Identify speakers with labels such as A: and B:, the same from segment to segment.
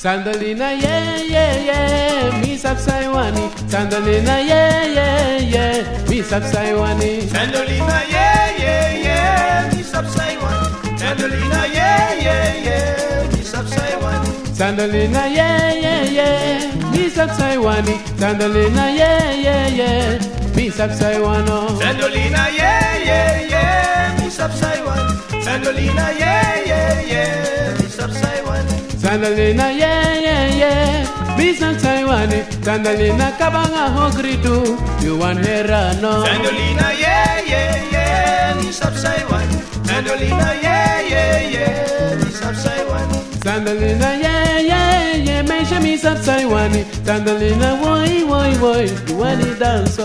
A: Sandalina, yeah, yeah, yeah, mi sab Saiwani. Sandalina, yeah, yeah, yeah, mi sab Saiwani.
B: Sandalina, yeah, yeah, yeah, mi sab Saiwani. Sandalina, yeah, yeah, yeah, mi sab Saiwani.
A: Sandalina, yeah, yeah, yeah, mi sab Saiwani. Sandalina, yeah, yeah, yeah, mi sab Saiwano.
B: Sandalina, yeah, yeah, yeah, mi sab Saiwani. Sandalina, yeah, yeah, yeah, mi sab Saiwani.
A: Sandalina, yeah, yeah, yeah, mi sab Saiwani. Sandalina, kabanga hogridu, you want herano.
B: Sandalina, yeah, yeah, yeah, mi sab Saiwani. Sandalina, yeah, yeah, yeah, mi sab Saiwani.
A: Sandalina, yeah, yeah, yeah, meisha mi sab Saiwani. Sandalina, woi, woi, woi, you want it dance.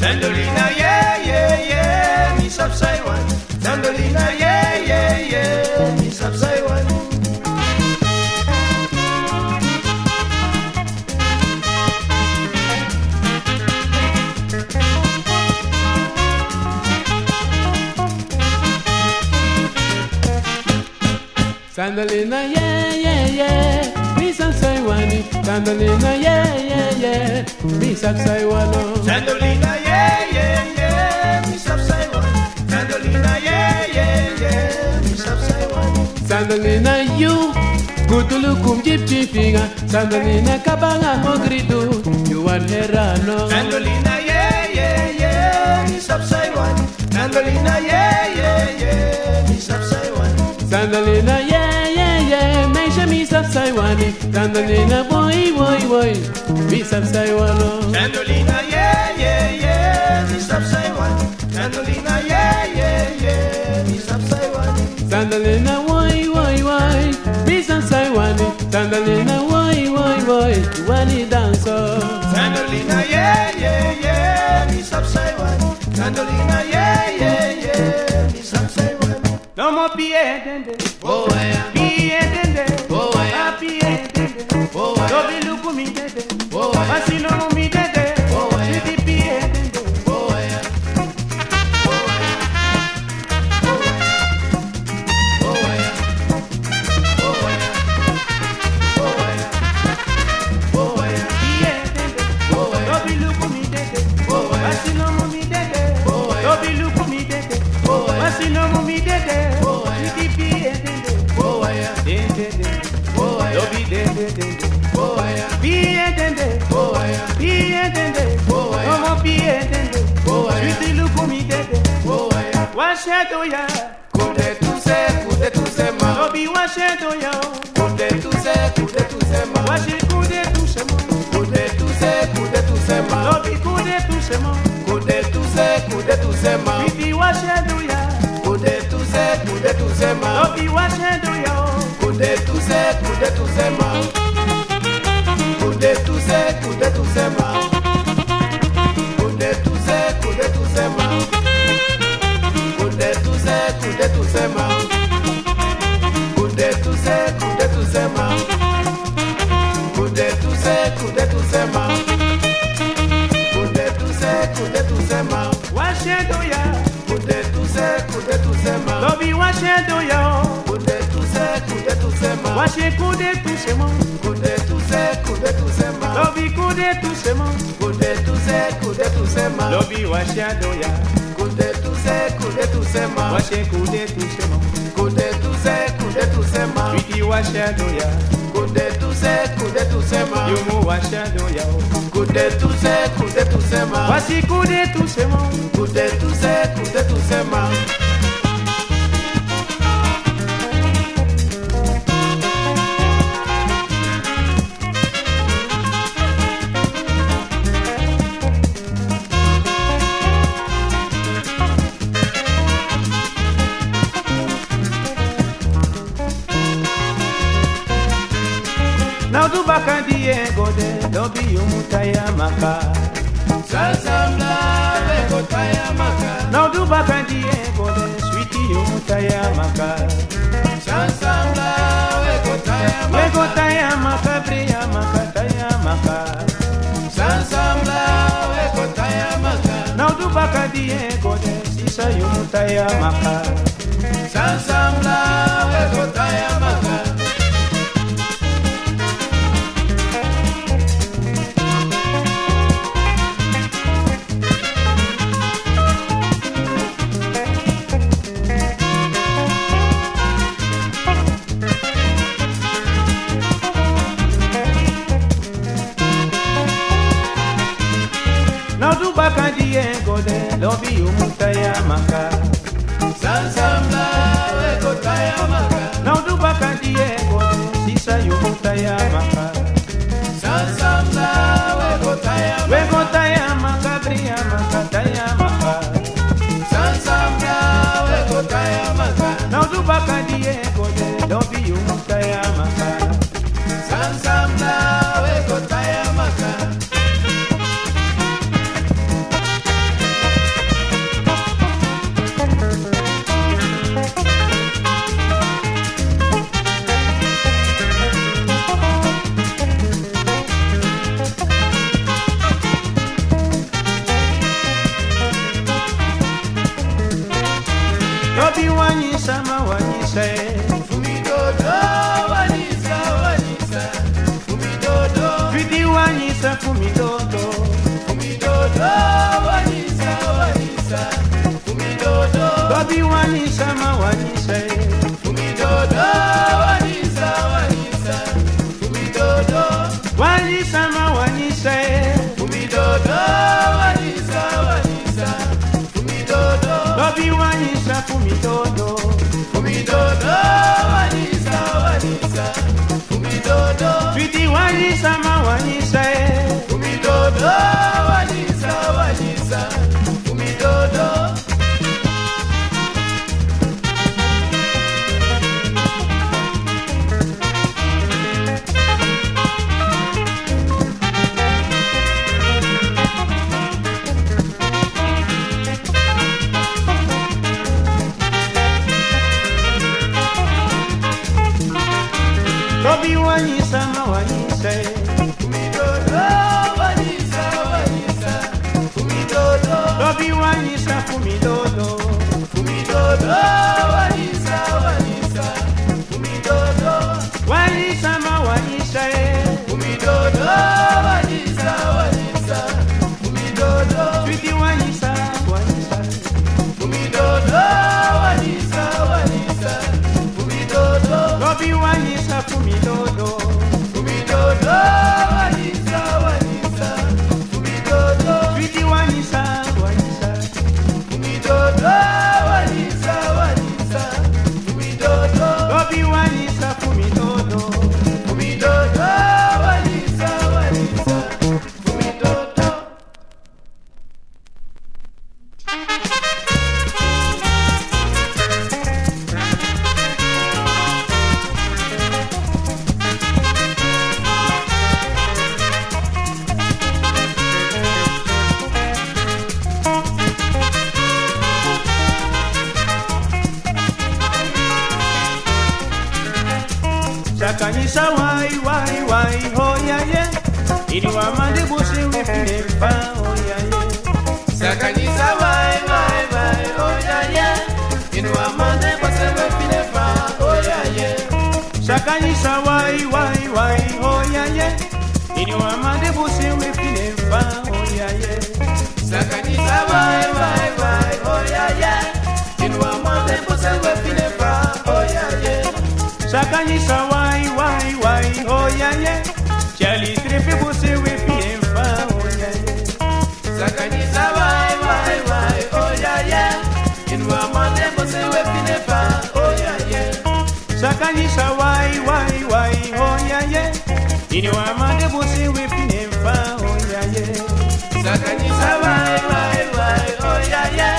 B: Sandalina, yeah, yeah, yeah, mi sab Saiwani. Sandalina, yeah, yeah, yeah, mi sab Saiwani.
A: Sandalina, yeah, yeah, yeah, mi sab Saiwani. Sandalina, yeah, yeah, yeah, mi sab Saiwano.
B: Sandalina, yeah, yeah, yeah, mi sab Saiwani. Sandalina, yeah, yeah, yeah, mi sab Saiwani.
A: Sandalina, you, gutulu kum jip jifinga. Sandalina, kabanga hogridu, you want herano.
B: Sandalina, yeah, yeah, yeah, mi sab Saiwani. Sandalina, yeah, yeah, yeah, mi sab Saiwani.
A: Sandalina, yeah, yeah, yeah, meisha mi sab Saiwani. Sandalina, boy, boy, boy, mi sab Saiwano.
B: Sandalina, yeah, yeah, yeah, mi sab Saiwani. Sandalina, yeah, yeah, yeah, mi sab Saiwani.
A: Sandalina, boy, boy, boy, mi sab Saiwani. Sandalina, boy, boy, boy, you want it dance.
B: Sandalina, yeah, yeah, yeah, mi sab Saiwani. Sandalina, yeah, yeah, yeah, mi sab Saiwani. No more piedende,
A: Oh, yeah,
B: piedende,
A: oh, yeah,
B: piedende,
A: oh, yeah,
B: no be look me dede,
A: oh, yeah,
B: asi no me dede,
A: oh, yeah,
B: si piedende,
A: oh, yeah, oh, yeah, oh, yeah,
B: piedende,
A: oh, yeah,
B: no be look me dede,
A: oh, yeah,
B: asi no me dede,
A: oh, yeah,
B: no be look me dede,
A: oh, yeah,
B: asi no me dede,
A: oh, yeah,
B: si piedende,
A: oh, yeah,
B: dede,
A: oh,
B: no
A: yeah,
B: be dede,
A: oh, yeah,
B: piedende.
A: oh, yeah,
B: Piedende,
A: oh, yeah,
B: no more piedende,
A: oh, yeah,
B: sweetie look me dede,
A: oh, yeah.
B: wash it to ya,
A: Kude tu se ma,
B: no be wash it to ya,
A: kude tu se ma,
B: wash it kude tu se mo,
A: kude tu se ma,
B: no be kude tu se mo,
A: kude tu se ma,
B: sweetie wash it to ya,
A: kude tu se ma,
B: no be wash it to ya,
A: kude tu se ma, kude tu se ma, kude tu se ma, kude tu se ma, kude tu se ma, kude tu se ma, kude tu se ma, kude tu se ma,
B: wash it to ya,
A: kude tu se ma,
B: no be wash it to ya,
A: kude tu se ma,
B: wash it kude tu se mo,
A: kude tu se ma,
B: no be kude tu se mo,
A: kude tu se ma,
B: no be wash it to ya,
A: kude tu se ma,
B: wash it kude tu se mo,
A: kude tu se ma,
B: sweetie wash it to ya,
A: kude tu se ma,
B: you mo wash it to ya.
A: kude tu se ma,
B: Voici coude tout ce monde.
A: kude tu se ma.
B: Now do bakandi e gode, dobi umutaya maka.
A: Sasambla beko taya maka,
B: Now do bakandi e gode, sweetie umutaya maka.
A: sasambla beko taya maka,
B: Wego taya maka, bria maka, taya maka.
A: sasambla beko taya maka,
B: Now do bakandi e gode, sisa umutaya maka.
A: sasambla beko taya maka,
B: bakadi engode lobi umutaya maka
A: Sansambla wekotaya maka
B: Naudu bakadi engode sisa yumutaya maka
A: Sansambla
B: wekotaya maka bria maka taya maka
A: Sansambla wekotaya maka
B: Naudu bakadi engode lobi umutaya maka
A: Sansambla wekotaya maka
B: Lobi wanyisa mawanyisa
A: Fumidodo wanisa wanisa Fumidodo
B: Vidi wanyisa fumidodo
A: Fumidodo wanisa wanisa Fumidodo
B: Lobi wanyisa mawanyisa
A: Fumidodo wanisa wanisa Fumidodo
B: Wanyisa mawanyisa
A: Fumidodo wanisa wanisa Fumidodo
B: Lobi wanyisa fumidodo
A: Fumidodo wanisa wanisa Fumidodo
B: Vidi wanyisa mawanyisa
A: Fumidodo wanisa wanisa Fumidodo
B: Lobi wanyisa mawanyisa
A: Fumidodo wanisa wanisa Fumidodo
B: Lobi wanyisa fumidodo
A: Fumidodo wanisa wanisa Fumidodo
B: Wanyisa mawanyisa
A: Fumidodo wanisa wanisa Fumidodo
B: Vidi wanyisa wanyisa
A: Fumidodo wanisa wanisa Fumidodo
B: Lobi wanyisa fumidodo
A: Fumidodo wanisa wanisa Fumidodo
B: Vidi wanyisa wanyisa
A: Fumidodo wanisa wanisa Fumidodo
B: Lobi wanyisa fumidodo
A: Fumidodo wanisa wanisa Fumidodo
B: Sakanyisa wai ho ya ye Ini wa mande busi wifine mpa ho ya ye
A: Sakanyisa wai oya ye Inua mande kwa sebe fine fa oya ye
B: Sakanyisa wai ho ya ye Ini wa mande busi wifine mpa ho ya ye
A: Sakanyisa wai oya ye Inua mande kwa sebe fine fa oya ye
B: Sakanyisa wai ho ya ye Chali tripi busi wifine mpa ho ya ye
A: Sakanyisa wai oya ye Inua mande kwa sebe fine fa oya ye
B: Sakanyisa wai ho ya ye Ini wa mande busi wifine mpa ho ya ye
A: Sakanyisa wai oya ye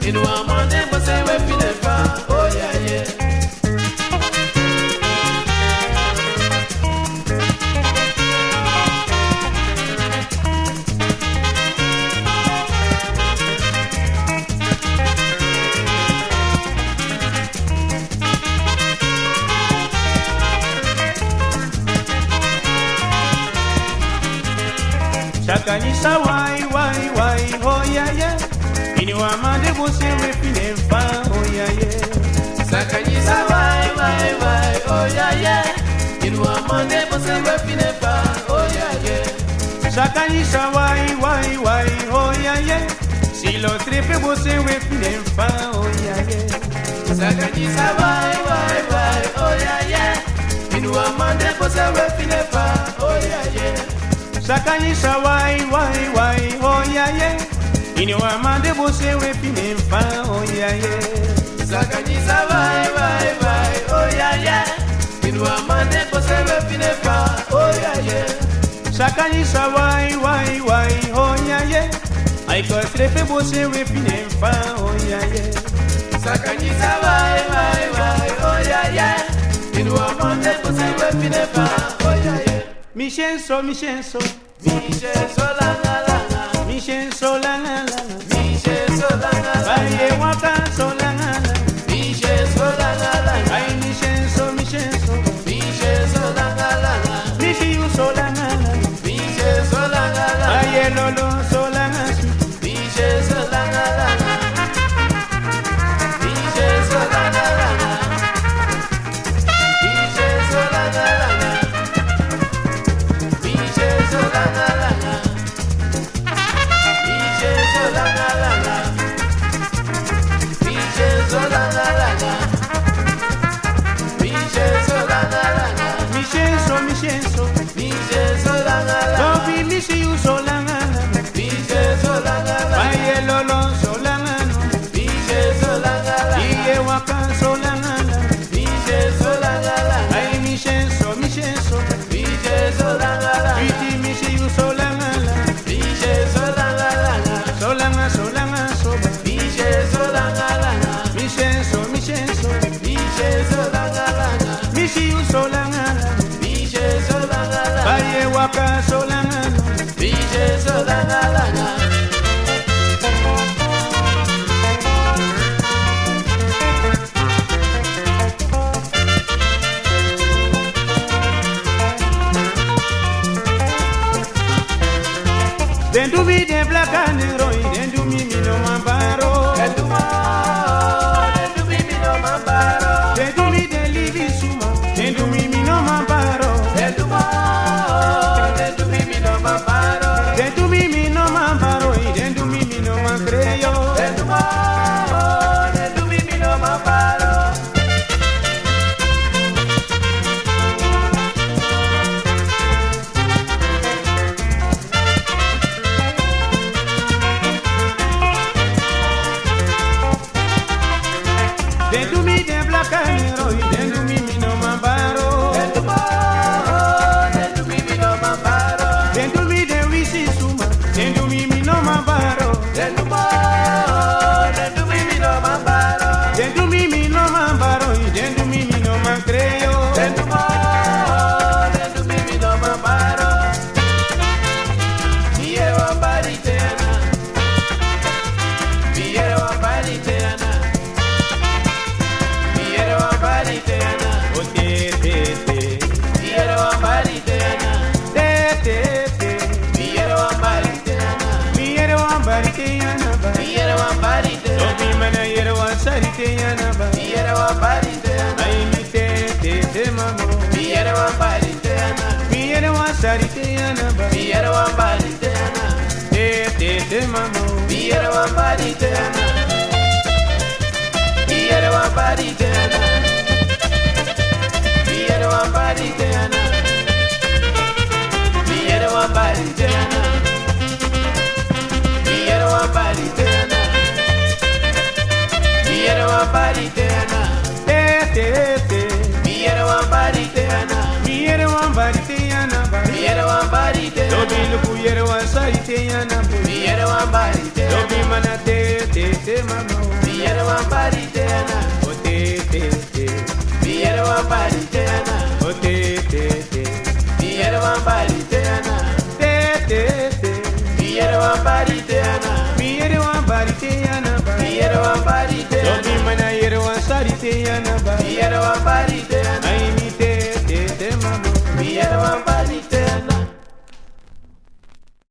A: Inua mande kwa sebe fine fa oya ye
B: Sakanyisa wai ho ya ye Ini wa mande busi wifine mpa ho ya ye
A: Sakanyisa wai oya ye Inua mande kwa sebe fine fa oya ye
B: Sakanyisa wai ho ya ye Si lo tripi busi wifine mpa ho ya ye
A: Sakanyisa wai oya ye Inua mande kwa sebe fine fa oya ye
B: Sakanyisa wai ho ya ye Ini wa mande bose we pine fa oh yeah yeah.
A: Sakanyisa vai vai vai oh yeah yeah. Ini wa mande bose we pine fa oh yeah yeah.
B: Sakanyisa vai vai vai oh yeah yeah. Ai ko strefe bose we pine fa oh yeah yeah.
A: Sakanyisa vai vai vai oh yeah yeah. Ini wa mande bose we pine fa oh yeah yeah.
B: Michenso
A: la la la la.
B: Michenso la la la la.
A: Michenso la la la.
B: Baye waka so la la la.
A: Michenso la la la.
B: Ay Michenso
A: Michenso la la la la.
B: Michiu so la la la.
A: Michenso la la la.
B: Baye lolo so la la.
A: Michenso la la la. Michenso la la la. Michenso la la la. Michenso la la la. Michenso la la la. Michenso la la la. Michenso la la la.
B: Michenso
A: Michenso la la la.
B: Sofi Michiu so la la la.
A: Michenso la la la.
B: Baye lolo so la la la.
A: Michenso la la la.
B: Iye waka so la la la.
A: Michenso la la la.
B: Ay Michenso
A: Michenso la la la.
B: Iti Michiu so la la la.
A: Michenso la la la.
B: So la la so la la so ba.
A: Michenso la la la.
B: Michenso
A: Michenso la la la.
B: Michiu so la la la.
A: Michenso la la la.
B: Baye waka so la la la.
A: Michenso la la la.
B: Then do me the black and the roy, then do me no mambaro.
A: Then do me no mambaro.
B: Then do me the living suma, then do me no mambaro.
A: Then do me no mambaro.
B: Then do me no mambaro, then do me no mancreyo.
A: Then do me no mambaro.
B: Then do me the black and the roy, then do me no mambaro.
A: Then do me no mambaro.
B: Then do me the wisi suma, then do me no mambaro.
A: Then do me no mambaro.
B: Then do me no mambaro, then do me no mancreyo.
A: Then do me no mambaro. Viere wa baritena. Viere wa baritena. Viere wa baritena.
B: Oh te te te,
A: Viere wa baritena.
B: te te te.
A: Viere wa baritena.
B: Miere wa barite yana ba.
A: Viere wa baritena.
B: Obi mana yere wa sarite yana ba.
A: Viere wa baritena.
B: Ay mi te te te mamo.
A: Viere wa baritena.
B: Miere wa sarite yana ba.
A: Viere wa baritena.
B: Te te te mamo.
A: Viere wa baritena. Viere wa baritena. Viere wa baritena. Viere wa baritena. Viere wa baritena. Viere wa baritena.
B: Te te te.
A: Viere wa baritena.
B: Miere wa barite yana ba.
A: Viere wa baritena.
B: Obi luku yere wa sarite yana ba.
A: Viere wa baritena.
B: Obi mana te te te mamo.
A: Viere wa baritena.
B: Oh te te te.
A: Viere wa baritena.
B: Oh te te te.
A: Viere wa baritena.
B: Te te te.
A: Viere wa baritena.
B: Miere wa barite yana ba.
A: Viere wa baritena.
B: Obi mana yere wa sarite yana ba.
A: Viere wa baritena.
B: Ay mi te te te mamo.
A: Viere wa baritena.